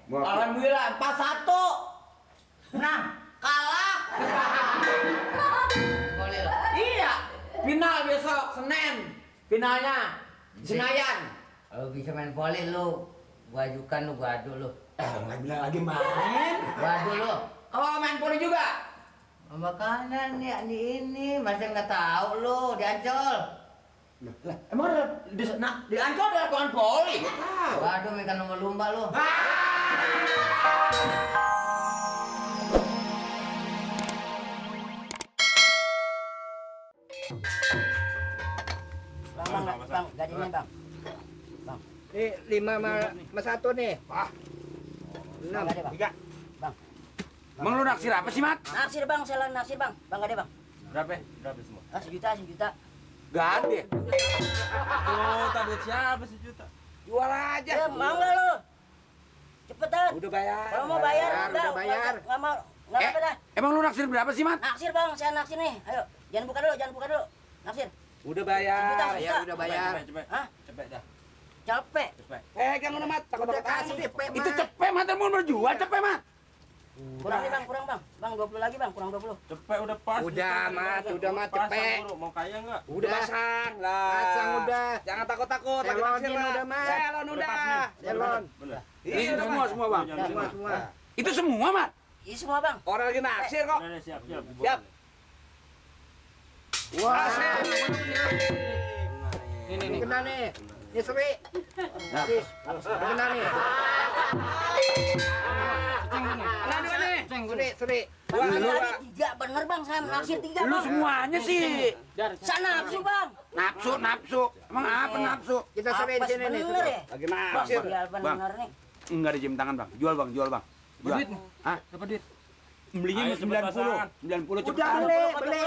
Alhamdulillah 4-1. Menang, kalah. Boleh lo. Iya, final besok Senin. Finalnya Senayan. Kalau bisa main volley lu, gua ajukan lu, gua adu lu. Nggak bilang lagi main. Gua adu lu. Oh, main poli juga. Makanan ya di ini, masa nggak tahu lu di Ancol. Lah, emang di Ancol ada lapangan poli? Waduh, makan lumba-lumba lu. Bang, gajinya bang. Bang. Nih 5 sama 1 nih. Wah, 6. Bang, bang. 3. Bang. emang lu naksir apa sih, Mat? Naksir bang, saya naksir bang. Bang gak ada bang. Berapa? Berapa semua? Ah, sejuta. Gak ada. Oh, tadi siapa sejuta? Jual aja. Ya, mau nggak lu? Cepetan. Udah bayar. Kalau mau bayar, udah bayar. Nggak mau, nggak apa dah. Emang lu naksir berapa sih, Mat? Naksir bang, saya naksir nih. Ayo, jangan buka dulu. Naksir. Udah bayar. Sejuta. Ya udah bayar. Cepet. Hah? Cepet dah. Capek. Cepet. Jangan udah, Mat. Takut Udah kasih. kasih, cepet, Itu cepet, Mat. Mau berjual cepet, Mat. Kurang nih bang, bang. Bang 20 lagi bang, kurang 20. Cepet udah pas. Udah, Mat. Udah, Mat. Pasang, Cepet. Bro. Mau kaya enggak? Udah pasang lah. Pasang udah. Jangan takut-takut. Lagi Selonin naksir, Mat. udah, Mat. Selon udah. Selon. Bener. Ini semua, Bang. Semua. Itu semua, Mat. Ini semua bang. Orang lagi naksir kok. Udah, siap. Siap. Wah, Ini kena nih. Ini seri. Kena nih. Kena nih. Seri. Bang, tadi 3 bener bang, saya naksir 3 Lu bang. semuanya sih. Sana nafsu bang. Nafsu. Emang apa nafsu? Kita seri di Apes sini nih. bener ya? Lagi Bang, naksir. biar bener nih. Enggak ada jam tangan, Bang. Jual, Bang. Jual. Duit. Hah? Dapat duit. Belinya Ayo, cepet 90 cepet. Udah, beli.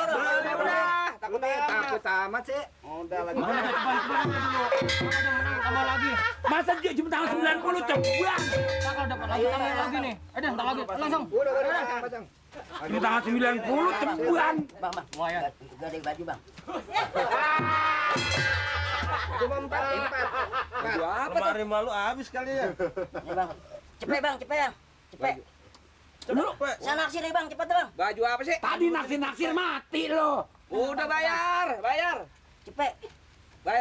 Takut amat sih. Udah lagi. Mana ada cepat dulu. Ada menang tambah lagi. Masa jam tangan 90 cepet. Kalau dapat lagi tambah lagi nih. Ada entar lagi. Langsung. Udah. Jam tangan 90 cepetan. Bang. Lumayan. Gede baju bang. Cuma 4. Apa tuh? Kemarin malu habis kali ya. Nih bang. Cepet bang. Cepet. Lu Saya naksir nih bang, cepet bang. baju apa sih? Tadi naksir mati lo. Udah bayar. Cepet.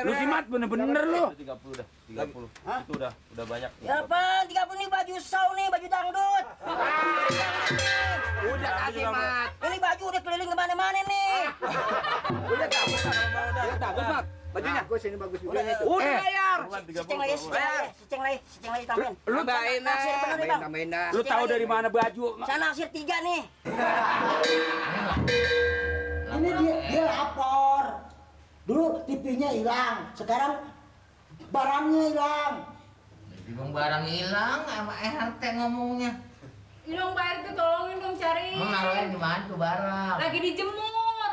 Lu sih, Mat, bener-bener lu. 30 dah. 30. Hah? Itu udah banyak. Ya apa? 30 nih baju saw nih, baju dangdut. Udah kasih, Mat. Ini baju udah keliling kemana-mana nih. Udah bagus, Mat. Bajunya. Bagus ini bagus juga. Udah bayar. Seceng lagi tambahin. Lu tambahin Naksir bener nih bang. tambahin dah. Lu tahu dari mana baju? Saya naksir 3 nih. Ini dia lapor. Dulu TV-nya hilang, sekarang barangnya hilang. Bang barang hilang sama RT ngomongnya. Ini dong Pak RT tolongin dong cari. Emang naruhin di mana tuh barang? Lagi dijemur.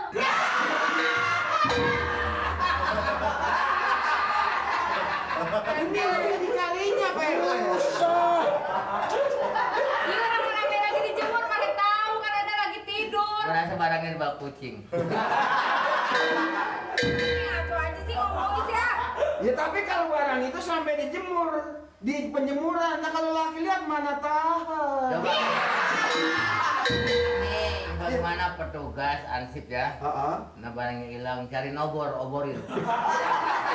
Ini lagi dicarinya, Pak. Iya orang lagi dijemur pada tahu kan ada lagi tidur. Merasa barangnya di bak kucing. Ngaco aja sih ngomongin sih ya. Ya tapi kalau barang itu sampai dijemur di penjemuran, nah kalau laki lihat mana tahu. Coba. Nih, bagaimana petugas ansip ya? Nah barangnya hilang, cari oborin.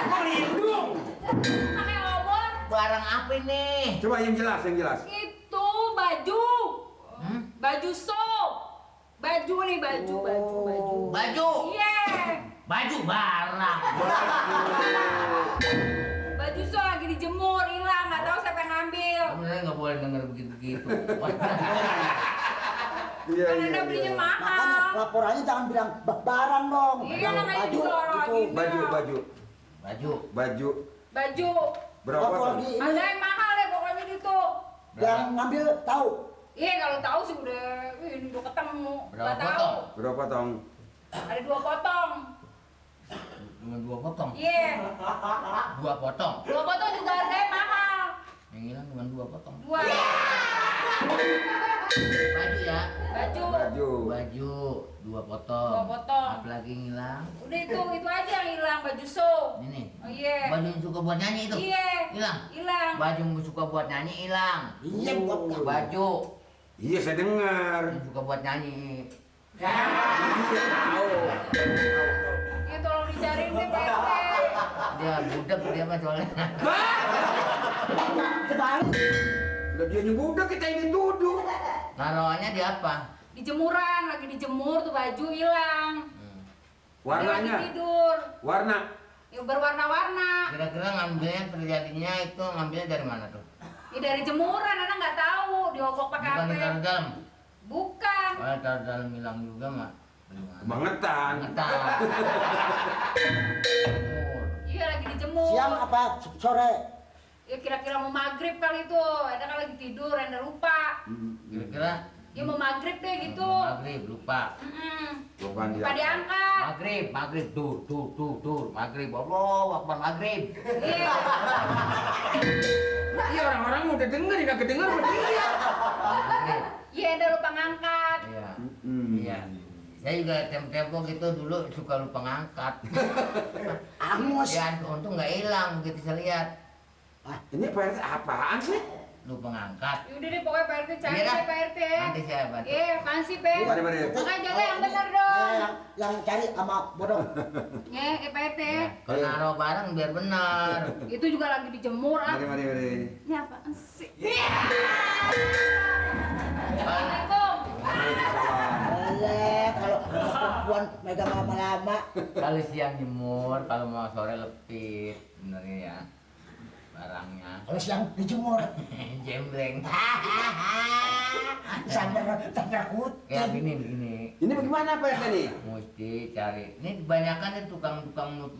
Melindung. Pakai obor Barang apa ini? Coba yang jelas. itu baju. Baju sok. Baju nih baju. Baju. Iya. Baju barang. Baju sok lagi dijemur hilang, nggak tahu siapa yang ngambil. Sebenarnya nggak boleh denger begitu. Kan anda belinya mahal. Makanya laporannya jangan bilang barang dong. Iya namanya Baju, juga orang itu. lagi. Baju. Baju. Lapor lagi ini Ada yang mahal deh pokoknya gitu. yang ngambil tahu. Iya kalau tahu sih ini udah ketemu. Berapa Nggak tahu. potong? Berapa tong? Ada 2 potong. Cuma 2 potong. Iya. 2 potong. 2 potong juga harganya mahal. Yang hilang cuma 2 potong. 2. Baju ya. Baju. Baju. Baju 2 potong. 2 potong. Apalagi yang hilang? Udah itu aja yang hilang, baju so. Ini. Oh iya. Baju yang suka buat nyanyi itu. Iya. Hilang. Hilang. Baju yang suka buat nyanyi hilang. Iya, Baju Iya, saya dengar. yang suka buat nyanyi. Tahu. Ya tolong dicariin deh Pak RT. Dia budak dia mah soalnya. Udah dia yang budak, kita ini duduk. Naruhannya di apa? Di jemuran, lagi dijemur tuh baju hilang. Dia lagi Warnanya, tidur. warna. Ya berwarna-warna. Kira-kira ngambilnya terjadinya itu ngambilnya dari mana tuh? Ya dari jemuran, Anak nggak tahu. Diobok pakai Bukan apa? ditaruh dalam. Bukan. Kalau taruh dalam hilang juga mah. Kebangetan. Ngetar. Iya lagi dijemur. Siang apa sore? Ya kira-kira mau maghrib kali itu. Ada kan lagi tidur, Anda lupa. Kira-kira Ya mau maghrib deh gitu. maghrib lupa. Bukan dia. Lupa diangkat. Maghrib tuh maghrib. Allah Akbar maghrib. Iya. Iya, orang-orang udah denger, nggak kedenger sama dia. Maghrib. Iya, Anda lupa ngangkat. Iya. Iya. Saya juga tempo gitu dulu suka lupa ngangkat. Angus. Ya untung nggak hilang begitu saya lihat. Ini Pak RT apaan sih? Lupa ngangkat. Yaudah deh pokoknya Pak RT cari Iya, deh Pak RT. nanti saya bantu. Iya, apaan sih Pak? Mari. Makanya jaga yang bener dong. Yang cari sama bodong. Ya, Pak RT. Ya, kalau naruh barang biar benar. Itu juga lagi dijemur ah. Mari. Ini apaan sih? Assalamualaikum. Boleh kalau perempuan megang lama-lama. Kalau siang jemur, kalau mau sore lepit, benernya ya barangnya. Kalau siang dijemur. Jembreng. Sampai kucing. Kayak begini. Ini bagaimana Pak RT nih? Mesti cari. Ini kebanyakan nih tukang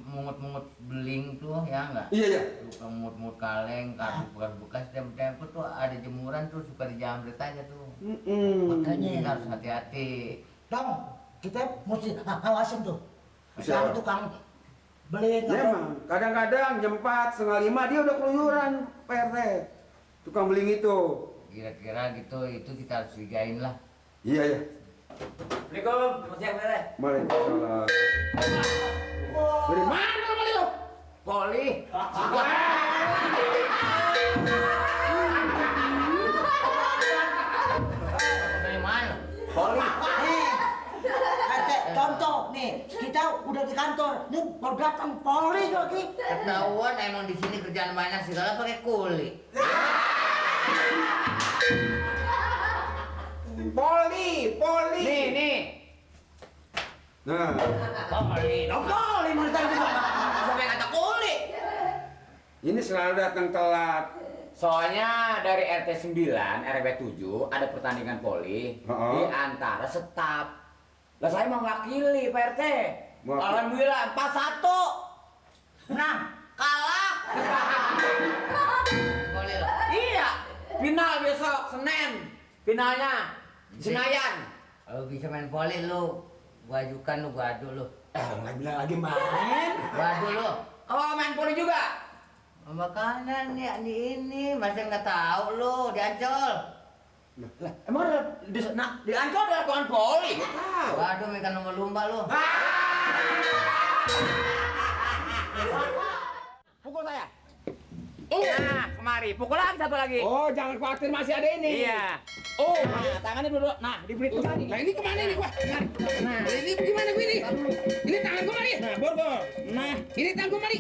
mungut-mungut beling tuh ya enggak? Iya. Tukang mungut-mungut kaleng, kartu bekas tempo tuh ada jemuran tuh suka dijamret aja tuh. Makanya Ini harus hati-hati. Dong, kita mesti awasin tuh. Bisa. Yang tukang beli Ya emang, kadang-kadang jam 4, setengah 5 dia udah keluyuran Pak RT. Tukang beling itu. Kira-kira gitu, itu kita harus curigain lah. Iya. Assalamualaikum, selamat siang Pak RT. Waalaikumsalam. Dari mana lo kali lo? Poli. Dari mana? Poli. Contoh nih, kita udah di kantor, nih baru datang polri lagi. Ketahuan emang di sini kerjaan banyak segala pakai kulit. Poli. Nih. Nah, Poli. Polri mau ditanya juga. Sampai kata kulit. ini selalu datang telat. Soalnya dari RT 9, RW 7 ada pertandingan voli di antara Setap. Lah saya mau wakili Pak RT. Alhamdulillah 4-1. Nah, kalah. Poli lo. Iya, final besok Senin. Finalnya Senayan. Kalau bisa main poli lu, gua ajukan lu, gua adu lu. Nggak bilang lagi main. Gua adu lu. Oh, main voli juga. Makanya nih ini masih nggak tahu lu di Ancol. Lah, emang di Ancol ada lapangan voli? Waduh, ikan lumba-lumba lu. Pukul saya. Nah, kemari. Pukul lagi satu lagi. Oh, jangan khawatir masih ada ini. Iya. Oh, nah, tangannya dulu. Nah, diberi kembali. Nah, ini kemana ini gua? Nah, ini gimana gua ini? Ini tangan gua mari. Nah, borgol. Nah, ini tangan gua mari.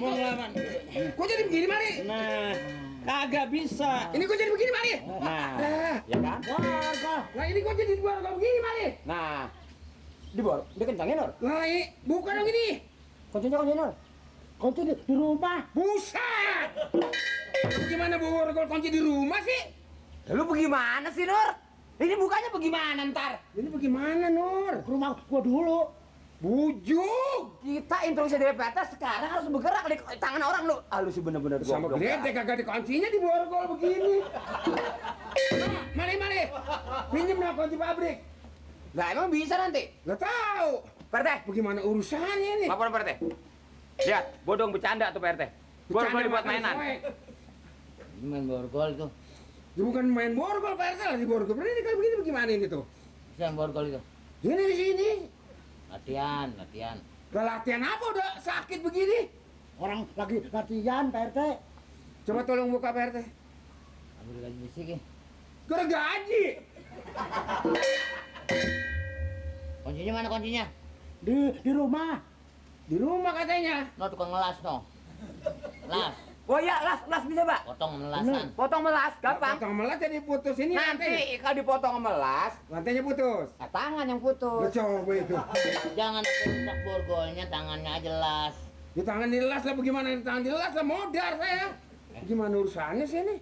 Kok jadi begini mari? Nah, kagak bisa. Ini kok jadi begini mari? Nah, Nah, ya kan? nah ini kok jadi gua begini mari? Nah, dikencangin, Nur. Nah, ini bukan dong ini. Kuncinya, Nur. Kunci di rumah. Buset. Gimana borgol kunci di rumah sih? Lu bagaimana sih, Nur? Ini bukanya bagaimana ntar? Ini bagaimana, Nur? Ke rumah gua dulu. Bujuk. Kita introduksi dari PT sekarang harus bergerak di tangan orang lu. Ah, lu sih bener-bener Sama goblok. gede kagak ada kuncinya di borgol begini. Mari. Pinjem lah kunci pabrik. Lah, emang bisa nanti? Nggak tahu. PT, Bagaimana urusannya nih? laporan PT. Lihat, bodong bercanda tuh PT. Borgol dibuat mainan. Ini main borgol tuh. Ya bukan main borgol Pak RT lah di borgol. Ini kalau begini bagaimana ini tuh? Siapa yang borgol itu? Ini di sini. Latihan. Gak latihan apa udah sakit begini? Orang lagi latihan, Pak RT. Coba tolong buka Pak RT. Ambil gaji bisik ya. Gue udah gaji. Kuncinya mana kuncinya? Di rumah. Di rumah katanya. No tukang ngelas no. Las. Oh iya, las bisa, Pak. Potong melasan. Potong melas, gampang. Potong melas jadi putus ini Nanti kalau dipotong melas, Lantainya putus. tangan yang Lu putus. coba itu. Jangan rusak borgolnya, tangannya aja las. Di tangan dilas lah bagaimana? Di tangan dilas lah modar saya. Gimana urusannya sih ini?